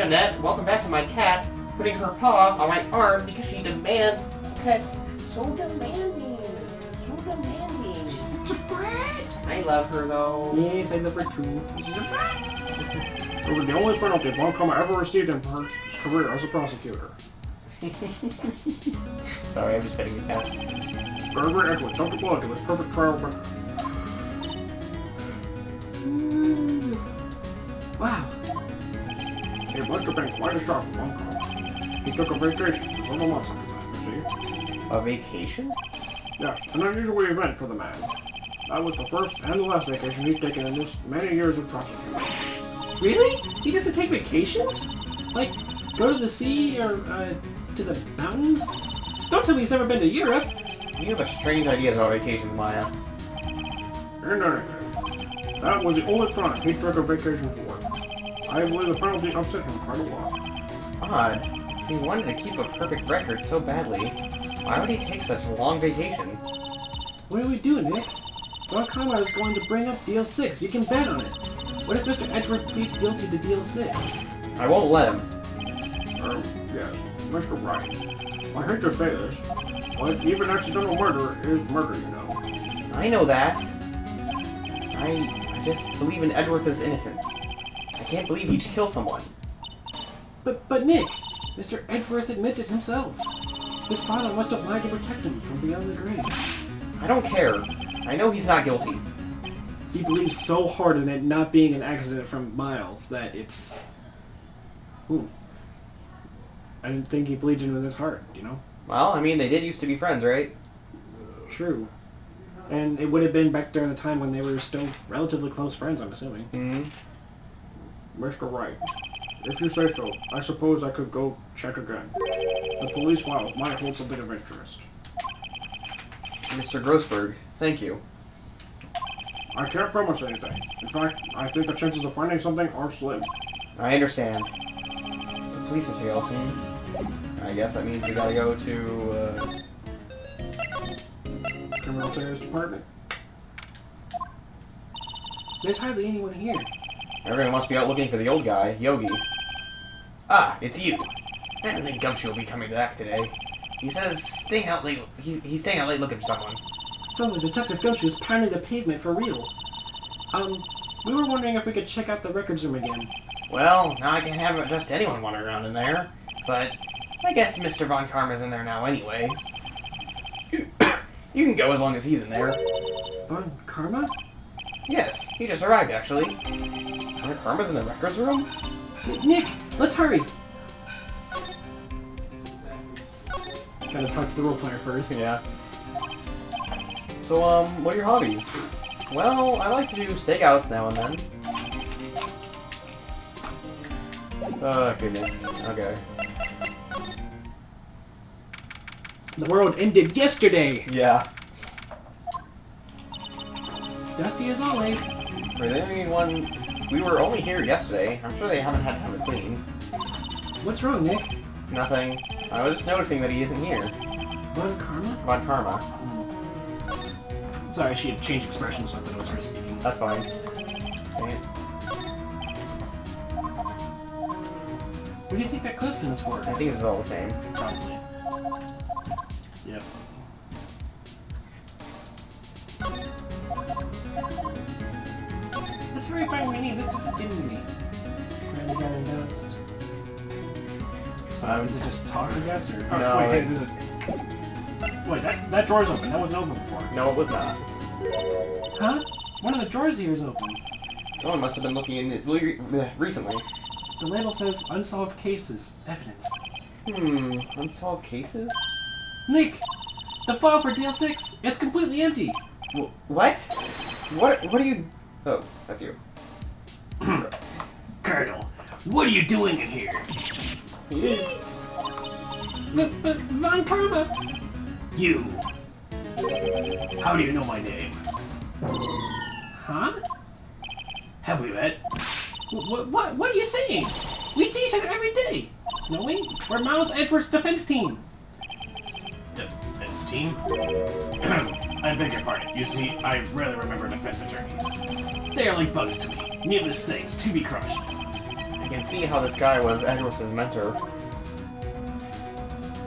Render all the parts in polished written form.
Annette. Welcome back to my cat, putting her paw on my arm because she demands pets. So demanding. So demanding. She's such a brat. I love her, though. Yes, I love her too. She's a brat. It was the only penalty Von Karma ever received in her career as a prosecutor. Sorry, I'm just petting the cat. Gregory Edwards, Dr. Blood, with perfect trial record. Wow. It must have been quite a shock for Von Karma. He took a vacation several months after that, you see. A vacation? Yes, an unusual event for the man. That was the first and the last vacation he's taken in this many years of prosecuting. Really? He doesn't take vacations? Like, go to the sea or, to the mountains? Don't tell me he's never been to Europe. You have a strange idea about vacations, Maya. In any case, that was the only time he took a vacation for. I believe the penalty upset him quite a lot. Odd. He wanted to keep a perfect record so badly. Why would he take such a long vacation? What are we doing, Nick? Von Karma is going to bring up Deal 6. You can bet on it. What if Mr. Edgeworth pleads guilty to Deal 6? I won't let him. Yes, Mr. Wright. I hate to say this, but even accidental murder is murder, you know. I know that. I just believe in Edgeworth's innocence. I can't believe he'd kill someone. But Nick, Mr. Edgeworth admits it himself. His father must have lied to protect him from beyond the grave. I don't care. I know he's not guilty. He believes so hard in it not being an accident from Miles that it's... Ooh. I didn't think he believed in his heart, you know? Well, I mean, they did used to be friends, right? True. And it would have been back during the time when they were still relatively close friends, I'm assuming. Mm-hmm. Mr. Wright, if you say so, I suppose I could go check again. The police file might hold something of interest. Mr. Grossberg, thank you. I can't promise anything. In fact, I think the chances of finding something are slim. I understand. The police material soon. I guess that means we gotta go to, Criminal Affairs Department. There's hardly anyone here. Everyone must be out looking for the old guy, Yogi. Ah, it's you. I don't think Gumshoe will be coming back today. He says staying out late. He's staying out late looking for someone. Sounds like Detective Gumshoe is pounding the pavement for real. We were wondering if we could check out the records room again. Well, now I can't have just anyone wandering around in there. But I guess Mr. Von Karma's in there now anyway. You can go as long as he's in there. Von Karma? Yes, he just arrived actually. Von Karma's in the records room? Nick, let's hurry! Gotta talk to the role player first. Yeah. So, what are your hobbies? Well, I like to do stakeouts now and then. Oh, goodness. Okay. The world ended yesterday! Yeah. Dusty as always. For anyone... We were only here yesterday. I'm sure they haven't had time to clean. What's wrong, Nick? Nothing. I was just noticing that he isn't here. Von Karma? Von Karma. Sorry, she had changed expression, so I thought it was her speaking. That's fine. Dang it. What do you think that clothespin is for? I think it's all the same. Probably. Yep. That's very fine with me. This just is getting to me. Randy got announced. Is it just talk, I guess? Or... Oh, No, wait, hey, there's a... Wait, that drawer's open. That wasn't open before. No, it was not. Huh? One of the drawers here is open. Someone must have been looking in it recently. The label says unsolved cases. Evidence. Unsolved cases? Nick! The file for Deal 6 is completely empty! What? What are you... Oh, that's you. Colonel, what are you doing in here? But Von Karma! You! How do you know my name? Huh? Have we met? What are you saying? We see each other every day! Knowing? We're Miles Edgeworth's defense team! Defense team? I beg your pardon. You see, I rarely remember defense attorneys. They are like bugs to me. Needless things to be crushed. I can see how this guy was Edward's mentor.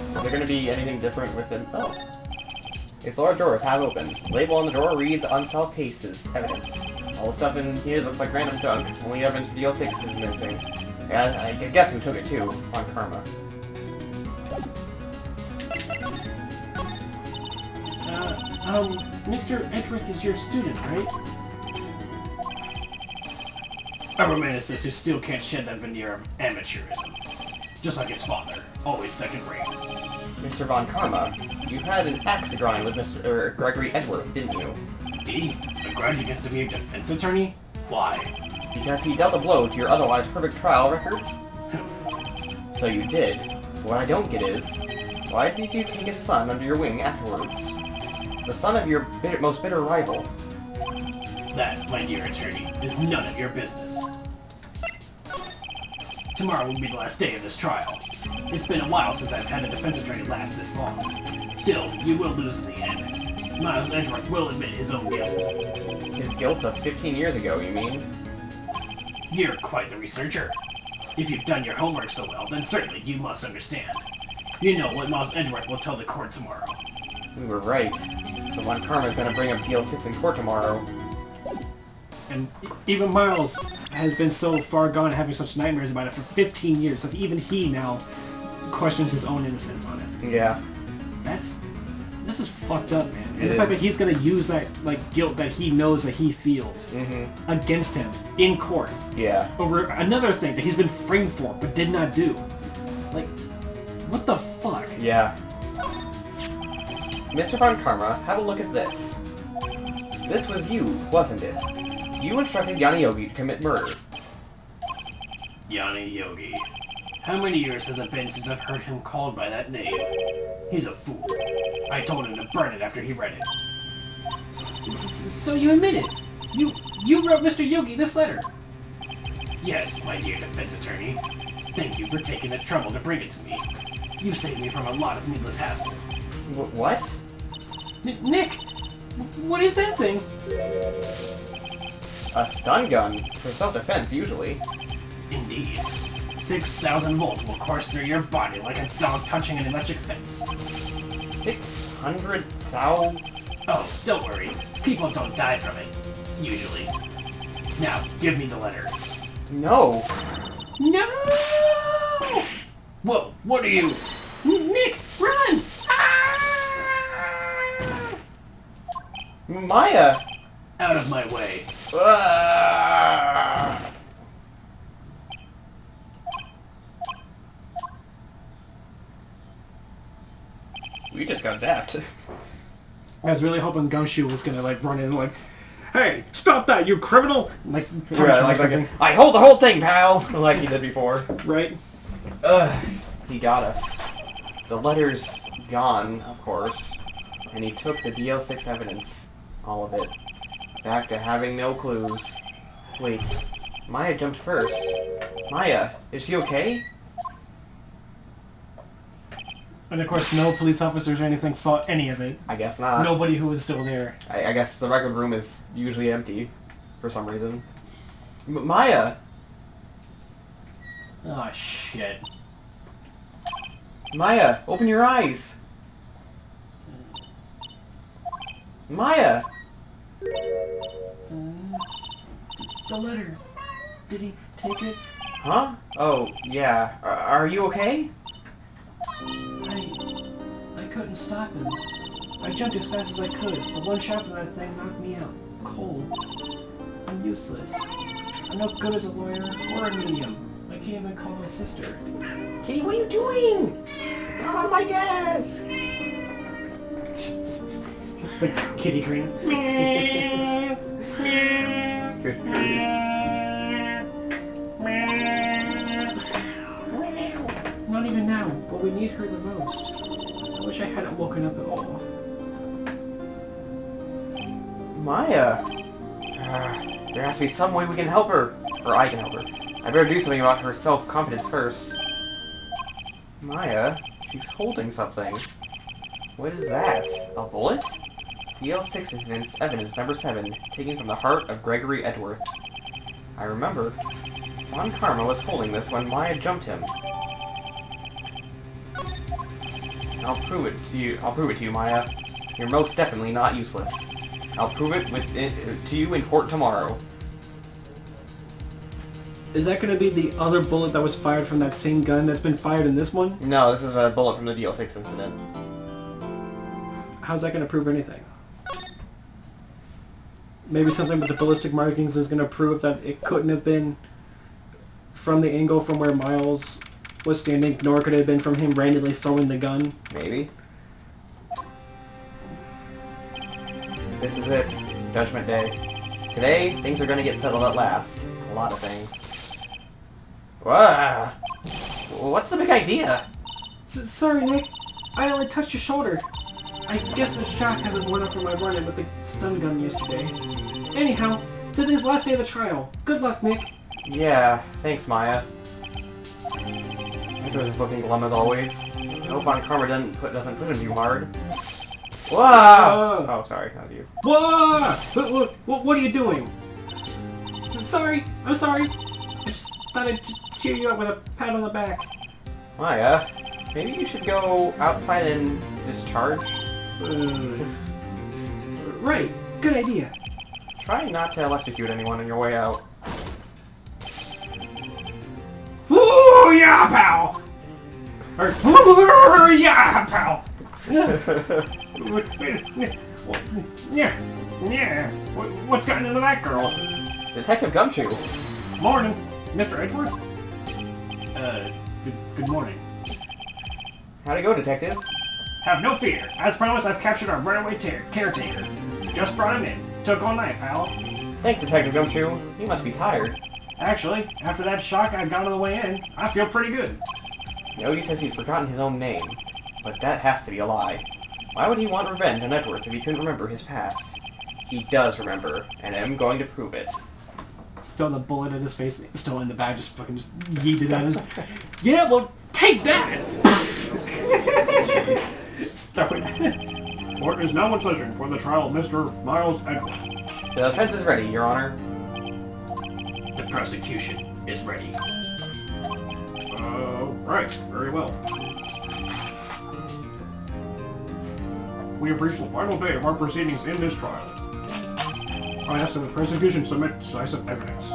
Is there going to be anything different with him? Oh. Its large door is half open. The label on the door reads unsolved cases. Evidence. All the stuff in here looks like random junk. Only evidence for DL6 is missing. Yeah, I guess who took it too. On Karma. Mr. Edgeworth is your student, right? A romanticist who still can't shed that veneer of amateurism. Just like his father, always second rate. Mr. Von Karma, you had an axe to grind with Mr. Gregory Edgeworth, didn't you? Me? A grudge against a mere defense attorney? Why? Because he dealt a blow to your otherwise perfect trial record? So you did. What I don't get is, why did you take his son under your wing afterwards? The son of your most bitter rival. That, my dear attorney, is none of your business. Tomorrow will be the last day of this trial. It's been a while since I've had a defense attorney last this long. Still, you will lose in the end. Miles Edgeworth will admit his own guilt. His guilt of 15 years ago, you mean? You're quite the researcher. If you've done your homework so well, then certainly you must understand. You know what Miles Edgeworth will tell the court tomorrow. We were right. So Von Karma's gonna bring up DL6 in court tomorrow. And even Miles has been so far gone having such nightmares about it for 15 years that even he now questions his own innocence on it. Yeah. This is fucked up, man. And the fact that he's gonna use that, like, guilt that he knows that he feels against him in court. Yeah. Over another thing that he's been framed for but did not do. Like, what the fuck? Yeah. Mr. Von Karma, have a look at this. This was you, wasn't it? You instructed Yanni Yogi to commit murder. Yanni Yogi. How many years has it been since I've heard him called by that name? He's a fool. I told him to burn it after he read it. So you admit it? You wrote Mr. Yogi this letter? Yes, my dear defense attorney. Thank you for taking the trouble to bring it to me. You saved me from a lot of needless hassle. What? Nick! What is that thing? A stun gun. For self-defense, usually. Indeed. 6,000 volts will course through your body like a dog touching an electric fence. 600,000? Oh, don't worry. People don't die from it. Usually. Now, give me the letter. No. No! Whoa, what are you? Nick, run! Ah! Maya! Out of my way. Ah! We just got zapped. I was really hoping Gumshoe was gonna, like, run in like, hey, stop that, you criminal! Like, punch him or something. I hold the whole thing, pal! Like he did before. Right? He got us. The letter's gone, of course. And he took the DL6 evidence. All of it. Back to having no clues. Wait. Maya jumped first. Maya, is she okay? And of course, no police officers or anything saw any of it. I guess not. Nobody who was still there. I guess the record room is usually empty. For some reason. Maya! Oh, shit. Maya, open your eyes! Maya! The letter. Did he take it? Huh? Oh, yeah. Are you okay? I couldn't stop him. I jumped as fast as I could, but one shot from that thing knocked me out. Cold. I'm useless. I'm no good as a lawyer or a medium. I can't even call my sister. Kitty, what are you doing? Not on my desk! The kitty green. Good. Not even now, but we need her the most. I wish I hadn't woken up at all. Maya! There has to be some way we can help her. Or I can help her. I better do something about her self-confidence first. Maya, she's holding something. What is that? A bullet? DL6 evidence number 7, taken from the heart of Gregory Edgeworth. I remember. Von Karma was holding this when Maya jumped him. I'll prove it to you, Maya. You're most definitely not useless. I'll prove it to you in court tomorrow. Is that going to be the other bullet that was fired from that same gun that's been fired in this one? No, this is a bullet from the DL6 incident. How's that going to prove anything? Maybe something with the ballistic markings is going to prove that it couldn't have been from the angle from where Miles was standing, nor could it have been from him randomly throwing the gun. Maybe. This is it. Judgment Day. Today, things are going to get settled at last. A lot of things. Whoa! What's the big idea? Sorry, Nick. I only touched your shoulder. I guess the shock hasn't worn off from my run-in with the stun gun yesterday. Anyhow, today's last day of the trial. Good luck, Nick. Yeah, thanks, Maya. Edward is looking glum as always. I hope Von Karma doesn't push him too hard. Whoa! Oh, sorry, that was you. Whoa! What are you doing? Sorry, I'm sorry. I just thought I'd cheer you up with a pat on the back. Maya, maybe you should go outside and discharge? Right, good idea. Try not to electrocute anyone on your way out. Woo! Yeah, pal! Or, yeah, pal! Yeah. What's gotten into that girl? Detective Gumshoe. Morning, Mr. Edgeworth. Good morning. How'd it go, Detective? Have no fear. As promised, I've captured our runaway caretaker. Just brought him in. Took all night, pal. Thanks, Detective Gumshoe. You must be tired. Actually, after that shock I got on the way in, I feel pretty good. Yogi says he's forgotten his own name, but that has to be a lie. Why would he want revenge on Edward if he couldn't remember his past? He does remember, and I'm going to prove it. Throw the bullet in his face, still in the bag, just fucking just yeeted at his... Yeah, well, take that! Just throw it at him. Court is now in session for the trial of Mr. Miles Edward. The defense is ready, Your Honor. The prosecution is ready. Right. Very well. We have reached the final day of our proceedings in this trial. I ask that the prosecution submit decisive evidence.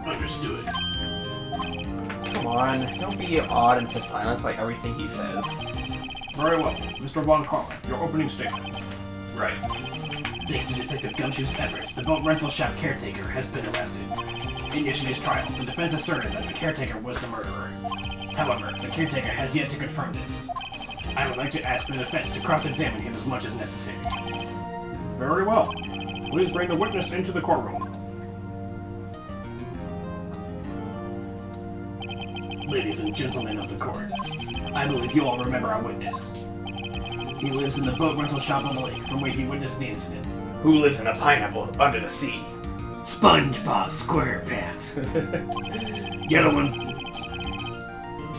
Understood. Come on, don't be awed into silence by everything he says. Very well. Mr. Von Karma, your opening statement. Right. Thanks to Detective Gumshoe's efforts, the boat rental shop caretaker has been arrested. In yesterday's trial, the defense asserted that the caretaker was the murderer. However, the caretaker has yet to confirm this. I would like to ask the defense to cross-examine him as much as necessary. Very well. Please bring the witness into the courtroom. Ladies and gentlemen of the court, I believe you all remember our witness. He lives in the boat rental shop on the lake from where he witnessed the incident. Who lives in a pineapple under the sea? SpongeBob SquarePants.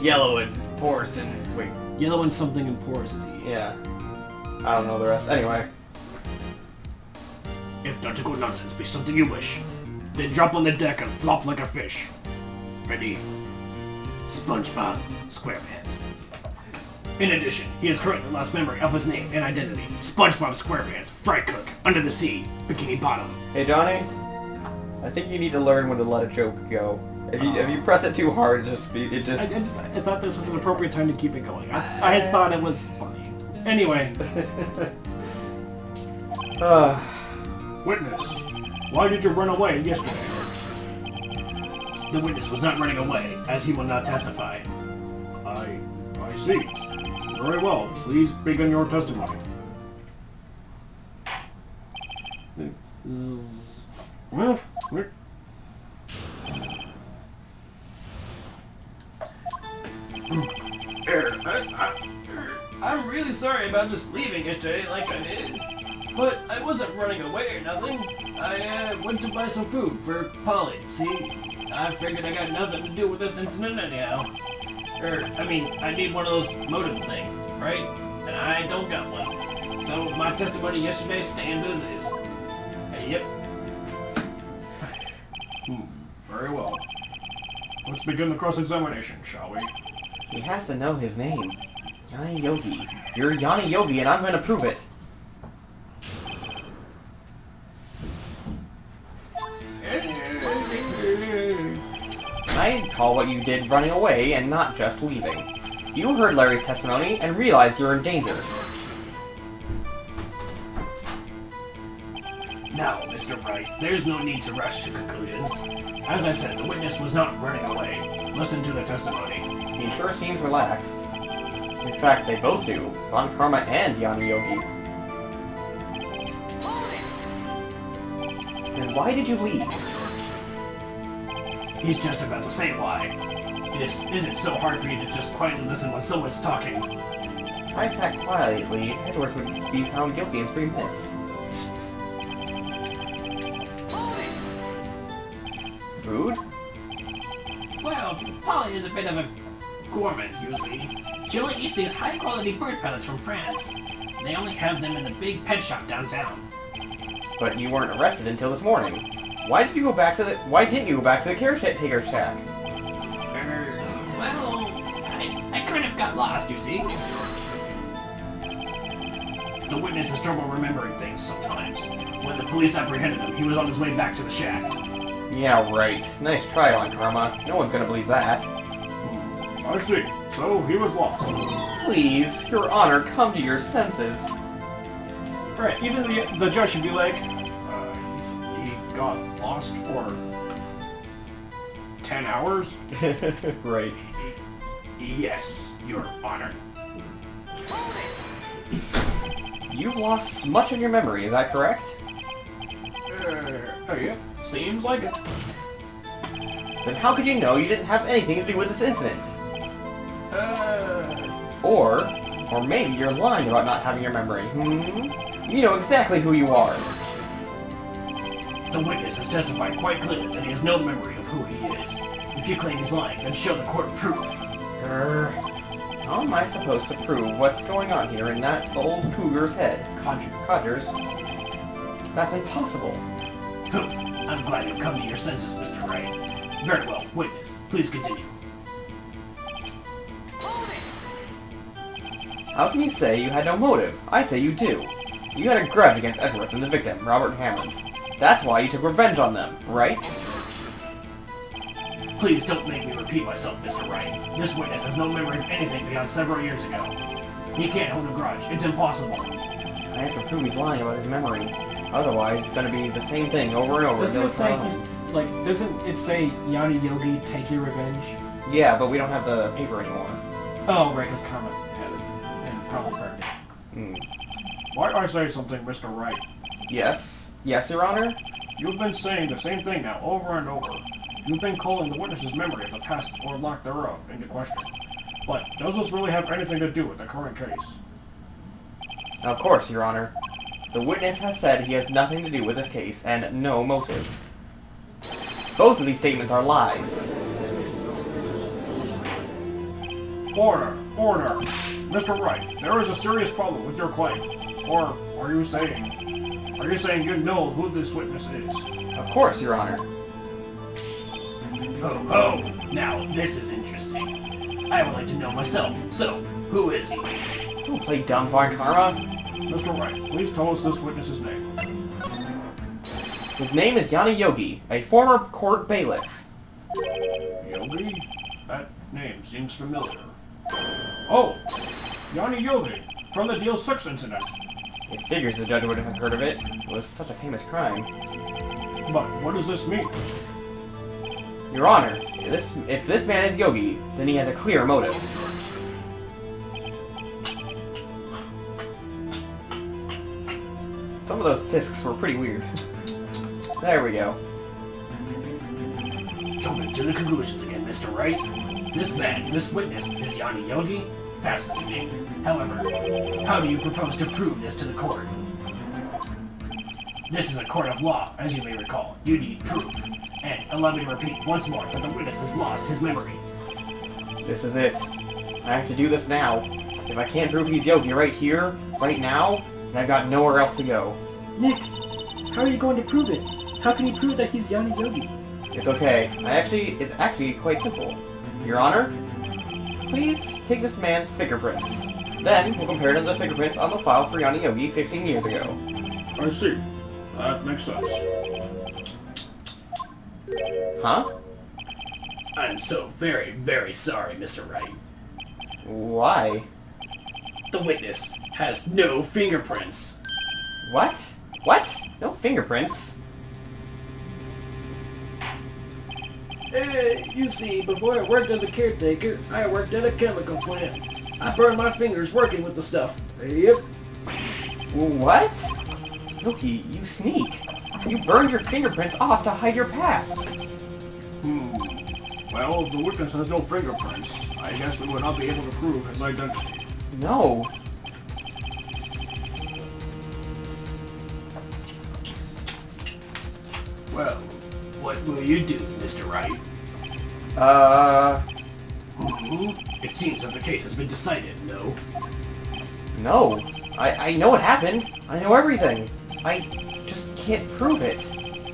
Yellow and porous and... wait. Yellow and something and porous is he. Yeah. I don't know the rest. Anyway. If nautical nonsense be something you wish, then drop on the deck and flop like a fish. Ready? SpongeBob SquarePants. In addition, he has currently lost memory of his name and identity. SpongeBob SquarePants, fry cook, under the sea, bikini bottom. Hey Johnny, I think you need to learn when to let a joke go. If you press it too hard, I thought this was an appropriate time to keep it going. I had thought it was funny. Anyway. Witness, why did you run away yesterday? The witness was not running away, as he will not testify. I see. Very well. Please begin your testimony. I'm really sorry about just leaving yesterday like I did. But I wasn't running away or nothing. I went to buy some food for Polly, see? I figured I got nothing to do with this incident anyhow. I need one of those motive things, right? And I don't got one. So my testimony yesterday stands as is. Yep. Very well. Let's begin the cross-examination, shall we? He has to know his name. Yanni Yogi. You're Yanni Yogi, and I'm going to prove it. I'd call what you did running away and not just leaving. You heard Larry's testimony and realized you're in danger. Now, Mr. Wright, there's no need to rush to conclusions. As I said, the witness was not running away. Listen to the testimony. He sure seems relaxed. In fact, they both do. Von Karma and Yanni Yogi. And why did you leave? He's just about to say why. This isn't so hard for you to just quietly listen when someone's talking. If I sat quietly, Edwards would be found guilty in 3 minutes. Food? Well, Polly is a bit of a gourmand, usually. She only eats these high-quality bird pellets from France. They only have them in the big pet shop downtown. But you weren't arrested until this morning. Why didn't you go back to the caretaker shack? Well, I kind of got lost, you see. The witness has trouble remembering things sometimes. When the police apprehended him, he was on his way back to the shack. Yeah, right. Nice try on Karma. No one's gonna believe that. I see. So, he was lost. Please, Your Honor, come to your senses. Right, even the judge should be like, he got lost for 10 hours? Right. Yes, Your Honor. You've lost much of your memory, is that correct? Yeah, seems like it. Then how could you know you didn't have anything to do with this incident? Or maybe you're lying about not having your memory, You know exactly who you are. The witness has testified quite clearly that he has no memory of who he is. If you claim he's lying, then show the court proof. How am I supposed to prove what's going on here in that old cougar's head? Codgers? That's impossible. Poof. I'm glad you've come to your senses, Mr. Wright. Very well, witness. Please continue. How can you say you had no motive? I say you do. You had a grudge against Edward and the victim, Robert Hammond. That's why you took revenge on them, right? Please don't make me repeat myself, Mr. Wright. This witness has no memory of anything beyond several years ago. He can't hold a grudge. It's impossible. I have to prove he's lying about his memory. Otherwise, it's going to be the same thing over and over. Doesn't it say doesn't it say Yanni Yogi, take your revenge? Yeah, but we don't have the paper anymore. Oh, right, because Karma had it. And probably burned it. Might I say something, Mr. Wright? Yes? Yes, Your Honor? You've been saying the same thing now over and over. You've been calling the witness's memory of the past or lack thereof into question. But does this really have anything to do with the current case? Of course, Your Honor. The witness has said he has nothing to do with this case and no motive. Both of these statements are lies. Order! Order! Mr. Wright, there is a serious problem with your claim. Or are you saying you know who this witness is? Of course, Your Honor. Oh, now this is interesting. I would like to know myself. So, who is he? Don't play dumb, Von Karma. Mr. Wright, please tell us this witness's name. His name is Yanni Yogi, a former court bailiff. Yogi? That name seems familiar. Oh! Yanni Yogi, from the Deal 6 incident. It figures the judge would have heard of it. It was such a famous crime. But what does this mean? Your Honor, if this man is Yogi, then he has a clear motive. Some of those tisks were pretty weird. There we go. Jumping to the conclusions again, Mr. Wright. This witness is Yanni Yogi? Fascinating. However, how do you propose to prove this to the court? This is a court of law, as you may recall. You need proof. And allow me to repeat once more that the witness has lost his memory. This is it. I have to do this now. If I can't prove he's Yogi right here, right now, then I've got nowhere else to go. Nick, how are you going to prove it? How can you prove that he's Yanni Yogi? It's okay. It's actually quite simple. Your Honor, please take this man's fingerprints. Then, we'll compare them to the fingerprints on the file for Yanni Yogi 15 years ago. I see. That makes sense. Huh? I'm so very, very sorry, Mr. Wright. Why? The witness has no fingerprints. What? What? No fingerprints? You see, before I worked as a caretaker, I worked at a chemical plant. I burned my fingers working with the stuff. Yep. What? Yogi, you sneak. You burned your fingerprints off to hide your past. Well, if the witness has no fingerprints, I guess we would not be able to prove his identity. No. Well, what will you do, Mr. Wright? It seems that the case has been decided, no? No. I know what happened. I know everything. I just can't prove it.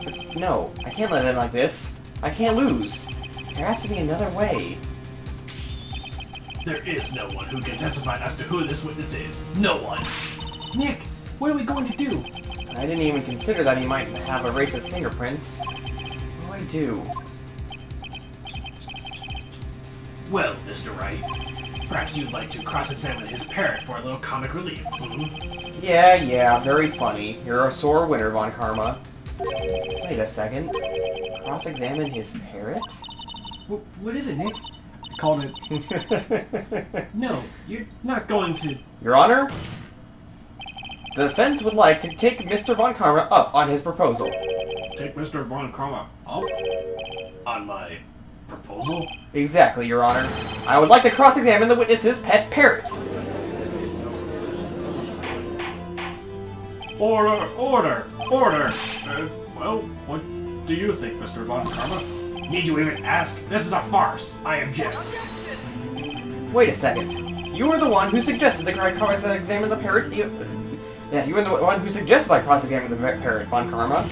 But no, I can't let it end like this. I can't lose. There has to be another way. There is no one who can testify as to who this witness is. No one. Nick, what are we going to do? I didn't even consider that he might have erased his fingerprints. What do I do? Well, Mr. Wright, perhaps you'd like to cross-examine his parrot for a little comic relief. Yeah, very funny. You're a sore winner, Von Karma. Wait a second. Cross-examine his parrot? What is it, Nick? I called it... No, you're not going to... Your Honor? The defense would like to take Mr. Von Karma up on his proposal. Take Mr. Von Karma up? On my proposal? Exactly, Your Honor. I would like to cross-examine the witness's pet parrot. Order! Well, what do you think, Mr. Von Karma? Need you even ask? This is a farce. I object. Wait a second. You were the one who suggested that I cross-examine the parrot. You were the one who suggested I cross-examine the parrot, Von Karma.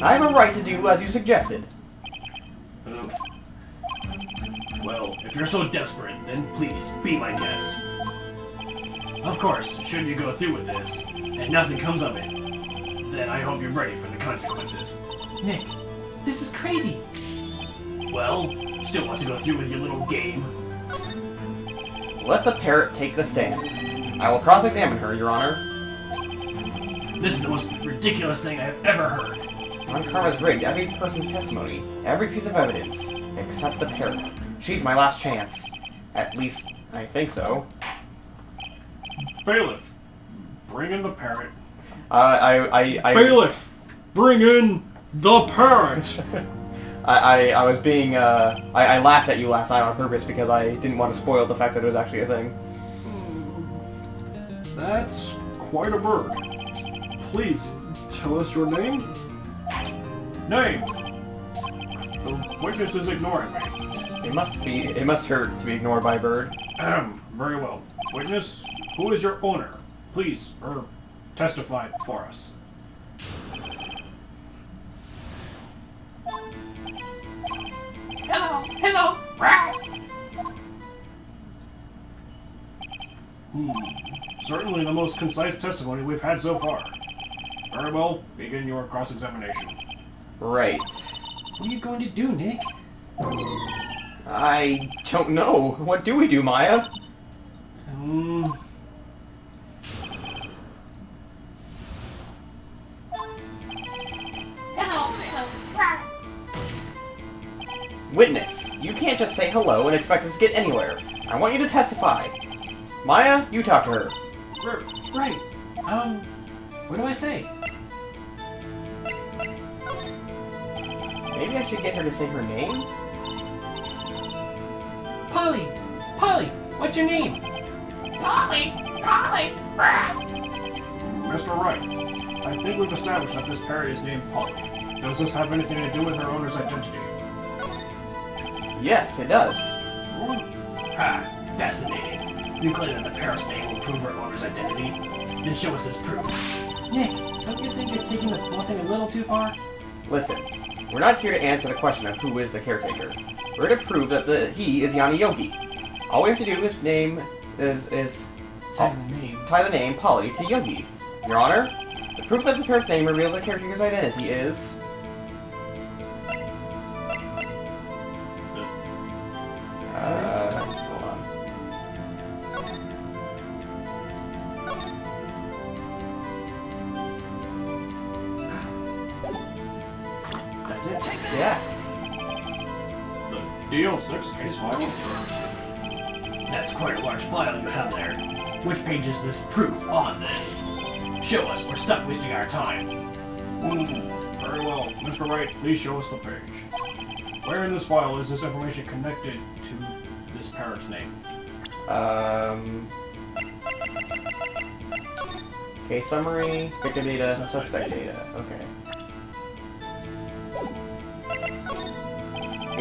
I have a right to do as you suggested. Well, if you're so desperate, then please, be my guest. Of course, should you go through with this, and nothing comes of it, then I hope you're ready for the consequences. Nick, this is crazy. Well, still want to go through with your little game? Let the parrot take the stand. I will cross-examine her, Your Honor. This is the most ridiculous thing I've ever heard. Von Karma's rigged every person's testimony, every piece of evidence, except the parrot. She's my last chance. At least, I think so. Bailiff, bring in the parrot. Bailiff, bring in the parrot! I was being, I laughed at you last night on purpose because I didn't want to spoil the fact that it was actually a thing. That's quite a bird. Please, tell us your name? Name! The witness is ignoring me. It must hurt to be ignored by a bird. Very well. Witness, who is your owner? Please, testify for us. Hello, Certainly the most concise testimony we've had so far. Very well, begin your cross-examination. Right. What are you going to do, Nick? I don't know. What do we do, Maya? Witness, you can't just say hello and expect us to get anywhere. I want you to testify. Maya, you talk to her. Right. What do I say? Maybe I should get her to say her name? Polly! Polly! What's your name? Polly! Mr. Wright, I think we've established that this parrot is named Polly. Does this have anything to do with her owner's identity? Yes, it does. Ha! Fascinating. You claim that the parrot's name will prove her owner's identity? Then show us this proof. Nick, don't you think you're taking the whole thing a little too far? Listen, We're not here to answer the question of who is the caretaker. We're to prove that he is Yanni Yogi. All we have to do is tie the name Polly to Yogi. Your Honor, the proof that the parrot's name reveals the caretaker's identity is... hold on. That's it. Yeah. The DL6 case file? That's quite a large file you have there. Which page is this proof on, then? Show us, we're stuck wasting our time. Very well. Mr. Wright, please show us the page. Where in this file is this information connected to this parrot's name? Case summary, victim data, suspect data. Okay.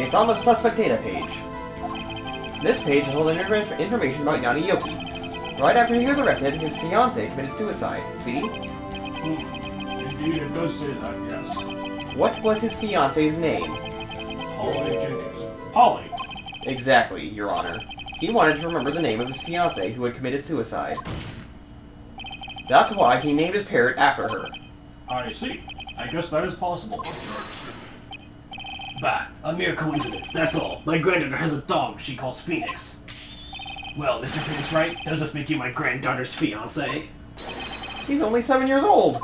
It's on the suspect data page. This page is holding information about Yanni Yoki. Right after he was arrested, his fiancée committed suicide. See? Indeed, it does say that, yes. What was his fiancée's name? Polly Jenkins. Polly! Exactly, Your Honor. He wanted to remember the name of his fiancée who had committed suicide. That's why he named his parrot after her. I see. I guess that is possible. Bah, a mere coincidence, that's all. My granddaughter has a dog she calls Phoenix. Well, Mr. Phoenix Wright, does this make you my granddaughter's fiancé? He's only 7 years old.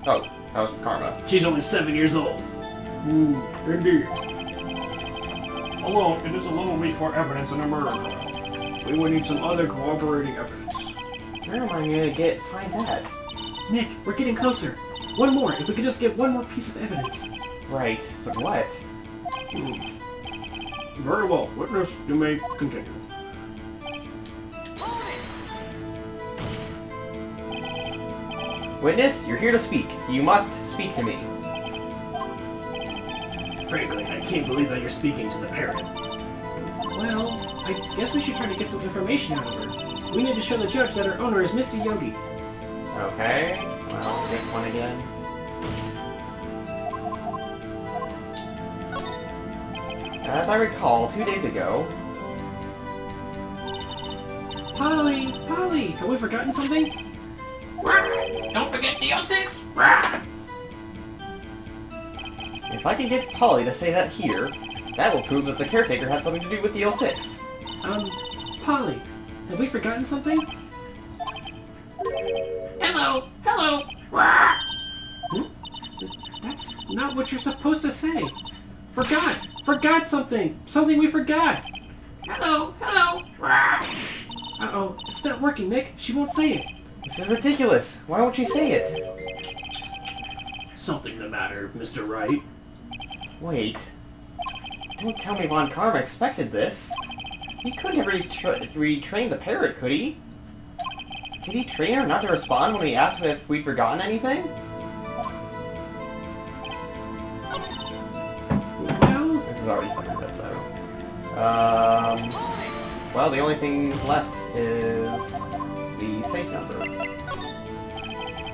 Oh, that was Karma. She's only 7 years old. Indeed. Alone, it is a little weak for evidence in a murder trial. We would need some other corroborating evidence. Where am I gonna find that? Nick, we're getting closer. One more, if we could just get one more piece of evidence. Right, but what? Very well. Witness, you may continue. Witness, you're here to speak. You must speak to me. Frankly, I can't believe that you're speaking to the parrot. Well, I guess we should try to get some information out of her. We need to show the judge that our owner is Mr. Yogi. Okay, well, this one again. As I recall, 2 days ago... Polly! Polly! Have we forgotten something? Don't forget DL6! If I can get Polly to say that here, that will prove that the caretaker had something to do with DL6. Polly, have we forgotten something? Hello! Hello! That's not what you're supposed to say. Forgot! Forgot something! Something we forgot! Hello! Hello! Uh-oh, it's not working, Nick. She won't say it. This is ridiculous. Why won't she say it? Something the matter, Mr. Wright. Wait. Don't tell me Von Karma expected this. He couldn't have retrained the parrot, could he? Did he train her not to respond when we asked if we'd forgotten anything? Well, This is already something good, though. Well, the only thing left is the safe number.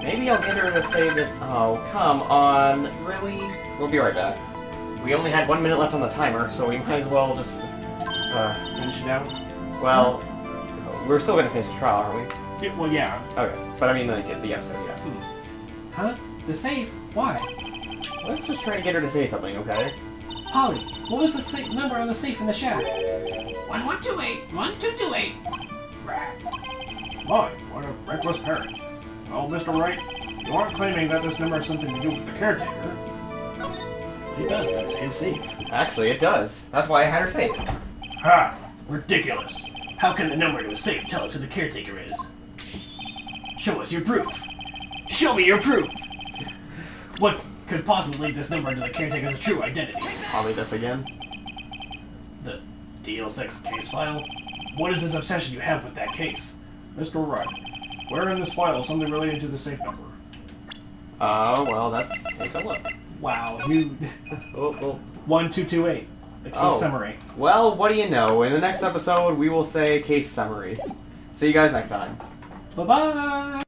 Maybe I'll get her to say that... Oh, come on. Really? We'll be right back. We only had 1 minute left on the timer, so we might as well just... Finish it out? Well, we're still gonna finish the trial, aren't we? Well, yeah. Okay. But I mean, the episode, yeah. huh? The safe? Why? Let's just try to get her to say something, okay? Polly, what was the number on the safe in the shack? 1128! 1228! My, what a reckless parrot. Well, Mr. Wright, you aren't claiming that this number has something to do with the caretaker. It does, that's his safe. Actually, it does. That's why I had her say it. Ha! Ridiculous! How can the number to a safe tell us who the caretaker is? Show us your proof! Show me your proof! What could possibly lead this number to the caretaker's true identity? I'll read this again. The DL6 case file? What is this obsession you have with that case? Mr. Wright, where in this file is something related to the safe number? Well, let's take a look. Wow, you... Oh. 1228. The case Oh. summary. Well, what do you know? In the next episode, we will say case summary. See you guys next time. Bye-bye!